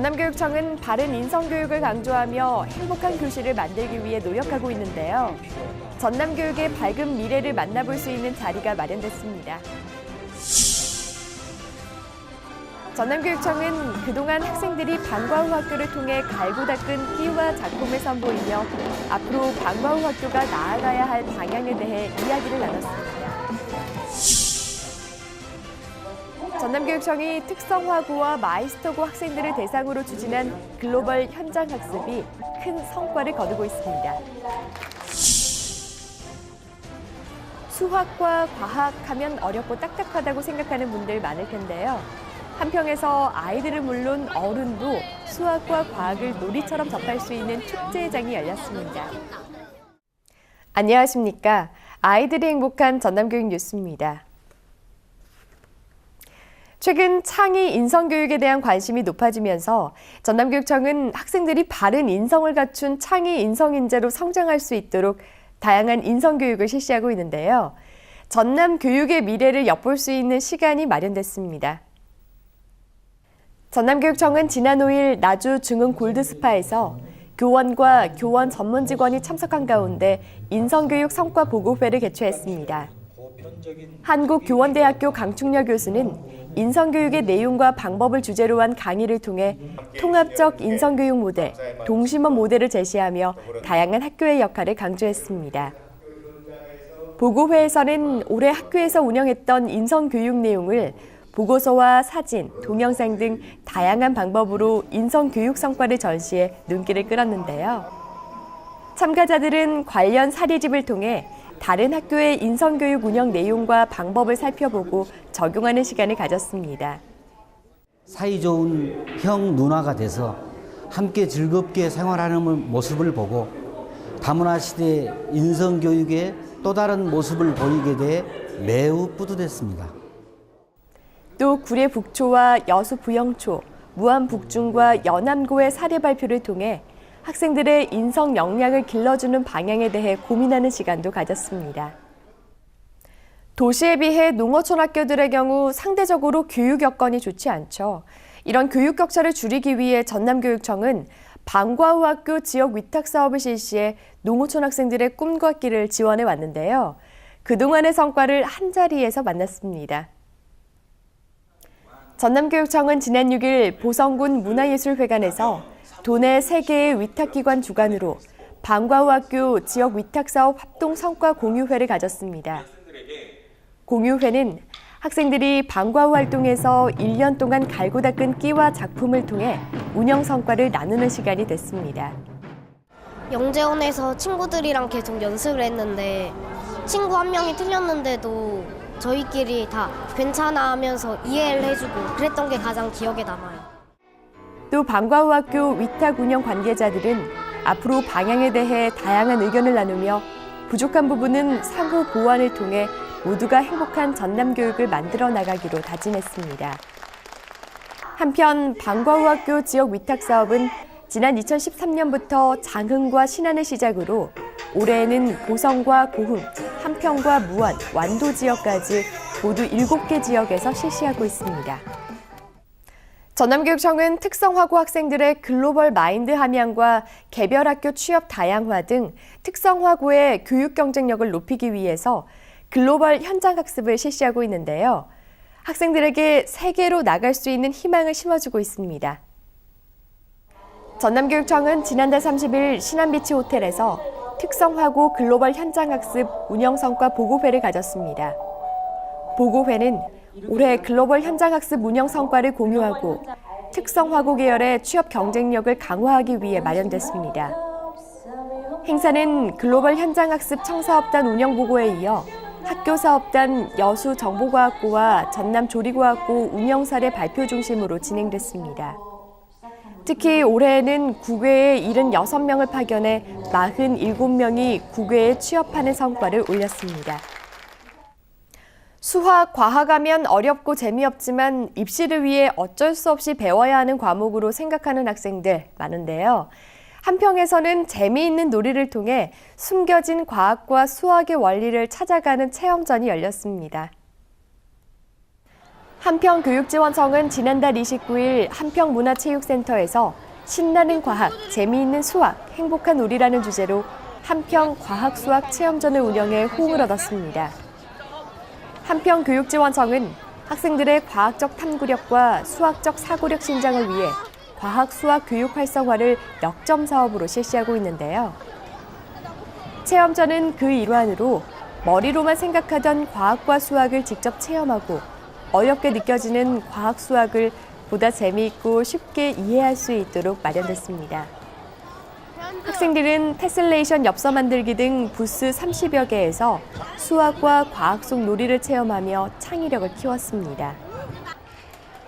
전남교육청은 바른 인성교육을 강조하며 행복한 교실을 만들기 위해 노력하고 있는데요. 전남교육의 밝은 미래를 만나볼 수 있는 자리가 마련됐습니다. 전남교육청은 그동안 학생들이 방과후 학교를 통해 갈고 닦은 끼와 작품을 선보이며 앞으로 방과후 학교가 나아가야 할 방향에 대해 이야기를 나눴습니다. 전남교육청이 특성화고와 마이스터고 학생들을 대상으로 추진한 글로벌 현장 학습이 큰 성과를 거두고 있습니다. 수학과 과학 하면 어렵고 딱딱하다고 생각하는 분들 많을 텐데요. 한평에서 아이들은 물론 어른도 수학과 과학을 놀이처럼 접할 수 있는 축제장이 열렸습니다. 안녕하십니까. 아이들이 행복한 전남교육 뉴스입니다. 최근 창의 인성교육에 대한 관심이 높아지면서 전남교육청은 학생들이 바른 인성을 갖춘 창의 인성인재로 성장할 수 있도록 다양한 인성교육을 실시하고 있는데요. 전남교육의 미래를 엿볼 수 있는 시간이 마련됐습니다. 전남교육청은 지난 5일 나주 중흥 골드스파에서 교원과 교원 전문 직원이 참석한 가운데 인성교육 성과 보고회를 개최했습니다. 한국교원대학교 강충렬 교수는 인성교육의 내용과 방법을 주제로 한 강의를 통해 통합적 인성교육 모델, 동심원 모델을 제시하며 다양한 학교의 역할을 강조했습니다. 보고회에서는 올해 학교에서 운영했던 인성교육 내용을 보고서와 사진, 동영상 등 다양한 방법으로 인성교육 성과를 전시해 눈길을 끌었는데요. 참가자들은 관련 사례집을 통해 다른 학교의 인성교육 운영 내용과 방법을 살펴보고 적용하는 시간을 가졌습니다. 사이좋은 형 누나가 돼서 함께 즐겁게 생활하는 모습을 보고 다문화 시대의 인성교육의 또 다른 모습을 보이게 돼 매우 뿌듯했습니다. 또 구례 북초와 여수 부영초, 무안 북중과 연암고의 사례 발표를 통해 학생들의 인성 역량을 길러주는 방향에 대해 고민하는 시간도 가졌습니다. 도시에 비해 농어촌 학교들의 경우 상대적으로 교육 여건이 좋지 않죠. 이런 교육 격차를 줄이기 위해 전남교육청은 방과후 학교 지역 위탁 사업을 실시해 농어촌 학생들의 꿈과 길을 지원해 왔는데요. 그동안의 성과를 한자리에서 만났습니다. 전남교육청은 지난 6일 보성군 문화예술회관에서 도내 3개의 위탁기관 주관으로 방과후 학교 지역 위탁사업 합동 성과 공유회를 가졌습니다. 공유회는 학생들이 방과후 활동에서 1년 동안 갈고 닦은 끼와 작품을 통해 운영 성과를 나누는 시간이 됐습니다. 영재원에서 친구들이랑 계속 연습을 했는데 친구 한 명이 틀렸는데도 저희끼리 다 괜찮아 하면서 이해를 해주고 그랬던 게 가장 기억에 남아요. 또 방과후 학교 위탁 운영 관계자들은 앞으로 방향에 대해 다양한 의견을 나누며 부족한 부분은 상호 보완을 통해 모두가 행복한 전남교육을 만들어 나가기로 다짐했습니다. 한편 방과후 학교 지역 위탁 사업은 지난 2013년부터 장흥과 신안을 시작으로 올해에는 보성과 고흥, 한평과 무안, 완도 지역까지 모두 7개 지역에서 실시하고 있습니다. 전남교육청은 특성화고 학생들의 글로벌 마인드 함양과 개별 학교 취업 다양화 등 특성화고의 교육 경쟁력을 높이기 위해서 글로벌 현장 학습을 실시하고 있는데요. 학생들에게 세계로 나갈 수 있는 희망을 심어주고 있습니다. 전남교육청은 지난달 30일 신안비치 호텔에서 특성화고 글로벌 현장 학습 운영 성과 보고회를 가졌습니다. 보고회는 올해 글로벌 현장 학습 운영 성과를 공유하고 특성화고 계열의 취업 경쟁력을 강화하기 위해 마련됐습니다. 행사는 글로벌 현장 학습 청사업단 운영 보고에 이어 학교 사업단 여수정보과학고와 전남조리과학고 운영 사례 발표 중심으로 진행됐습니다. 특히 올해에는 국외에 76명을 파견해 47명이 국외에 취업하는 성과를 올렸습니다. 수학, 과학하면 어렵고 재미없지만 입시를 위해 어쩔 수 없이 배워야 하는 과목으로 생각하는 학생들 많은데요. 한평에서는 재미있는 놀이를 통해 숨겨진 과학과 수학의 원리를 찾아가는 체험전이 열렸습니다. 한평교육지원청은 지난달 29일 한평문화체육센터에서 신나는 과학, 재미있는 수학, 행복한 우리라는 주제로 한평 과학수학 체험전을 운영해 호응을 얻었습니다. 한평교육지원청은 학생들의 과학적 탐구력과 수학적 사고력 신장을 위해 과학수학 교육 활성화를 역점 사업으로 실시하고 있는데요. 체험전은 그 일환으로 머리로만 생각하던 과학과 수학을 직접 체험하고 어렵게 느껴지는 과학 수학을 보다 재미있고 쉽게 이해할 수 있도록 마련됐습니다. 학생들은 테슬레이션 엽서 만들기 등 부스 30여 개에서 수학과 과학 속 놀이를 체험하며 창의력을 키웠습니다.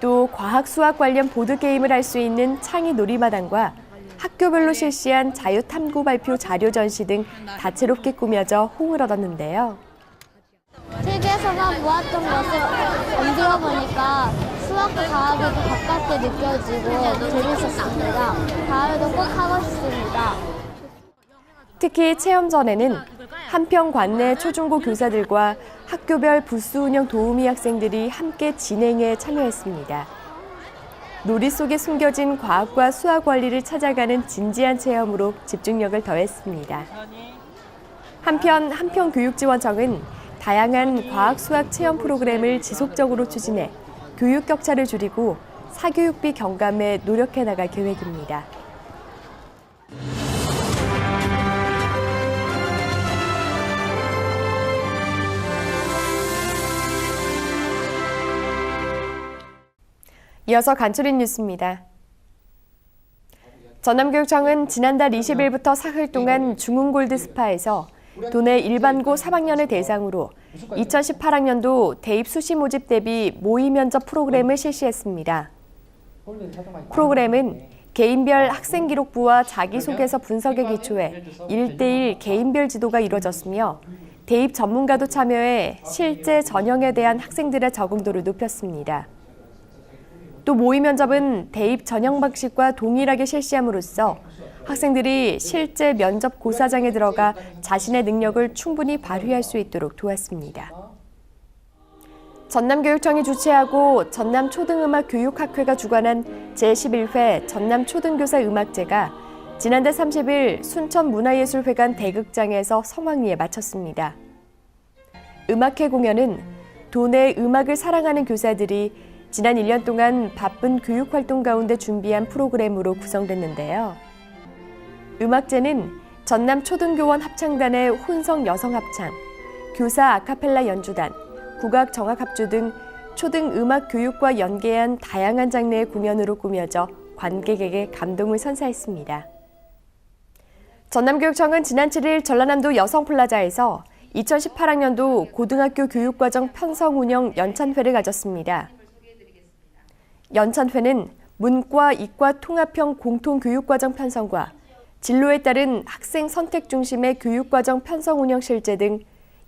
또 과학 수학 관련 보드게임을 할 수 있는 창의 놀이마당과 학교별로 실시한 자유탐구 발표 자료 전시 등 다채롭게 꾸며져 호응을 얻었는데요. 책에서만 모았던 것을 만들어 보니까 수학과 과학이 더 가깝게 느껴지고 재밌었습니다. 다음에도 꼭 하고 싶습니다. 특히 체험 전에는 한평 관내 초중고 교사들과 학교별 부스 운영 도우미 학생들이 함께 진행에 참여했습니다. 놀이 속에 숨겨진 과학과 수학 원리를 찾아가는 진지한 체험으로 집중력을 더했습니다. 한편 한평교육지원청은 다양한 과학 수학 체험 프로그램을 지속적으로 추진해 교육 격차를 줄이고 사교육비 경감에 노력해 나갈 계획입니다. 이어서 간추린 뉴스입니다. 전남교육청은 지난달 20일부터 사흘 동안 중흥골드 스파에서 도내 일반고 3학년을 대상으로 2018학년도 대입 수시 모집 대비 모의 면접 프로그램을 실시했습니다. 프로그램은 개인별 학생 기록부와 자기소개서 분석에 기초해 1:1 개인별 지도가 이뤄졌으며 대입 전문가도 참여해 실제 전형에 대한 학생들의 적응도를 높였습니다. 또 모의 면접은 대입 전형 방식과 동일하게 실시함으로써 학생들이 실제 면접 고사장에 들어가 자신의 능력을 충분히 발휘할 수 있도록 도왔습니다. 전남교육청이 주최하고 전남초등음악교육학회가 주관한 제11회 전남초등교사 음악제가 지난달 30일 순천문화예술회관 대극장에서 성황리에 마쳤습니다. 음악회 공연은 도내 음악을 사랑하는 교사들이 지난 1년 동안 바쁜 교육활동 가운데 준비한 프로그램으로 구성됐는데요. 음악제는 전남초등교원 합창단의 혼성 여성합창, 교사 아카펠라 연주단, 국악 정악합주 등 초등음악 교육과 연계한 다양한 장르의 공연으로 꾸며져 관객에게 감동을 선사했습니다. 전남교육청은 지난 7일 전라남도 여성플라자에서 2018학년도 고등학교 교육과정 편성 운영 연찬회를 가졌습니다. 연찬회는 문과, 이과 통합형 공통교육과정 편성과 진로에 따른 학생 선택 중심의 교육과정 편성 운영 실제 등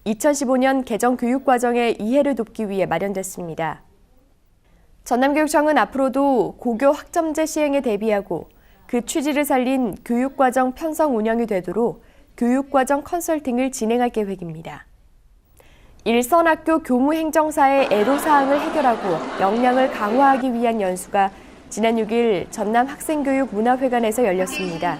2015년 개정 교육과정의 이해를 돕기 위해 마련됐습니다. 전남교육청은 앞으로도 고교 학점제 시행에 대비하고 그 취지를 살린 교육과정 편성 운영이 되도록 교육과정 컨설팅을 진행할 계획입니다. 일선학교 교무행정사의 애로사항을 해결하고 역량을 강화하기 위한 연수가 지난 6일 전남학생교육문화회관에서 열렸습니다.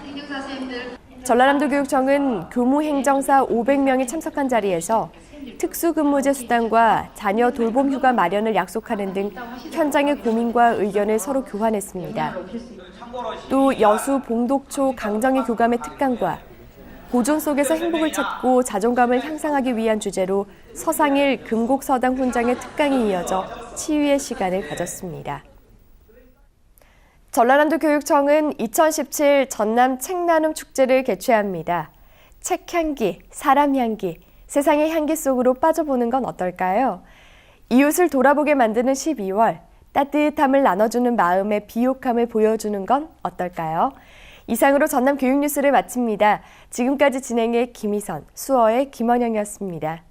전라남도 교육청은 교무행정사 500명이 참석한 자리에서 특수근무제 수당과 자녀 돌봄 휴가 마련을 약속하는 등 현장의 고민과 의견을 서로 교환했습니다. 또 여수 봉독초 강정희 교감의 특강과 고전 속에서 행복을 찾고 자존감을 향상하기 위한 주제로 서상일 금곡서당 훈장의 특강이 이어져 치유의 시간을 가졌습니다. 전라남도 교육청은 2017 전남 책나눔 축제를 개최합니다. 책 향기, 사람 향기, 세상의 향기 속으로 빠져보는 건 어떨까요? 이웃을 돌아보게 만드는 12월, 따뜻함을 나눠주는 마음의 비옥함을 보여주는 건 어떨까요? 이상으로 전남 교육 뉴스를 마칩니다. 지금까지 진행해 김희선, 수어의 김원영이었습니다.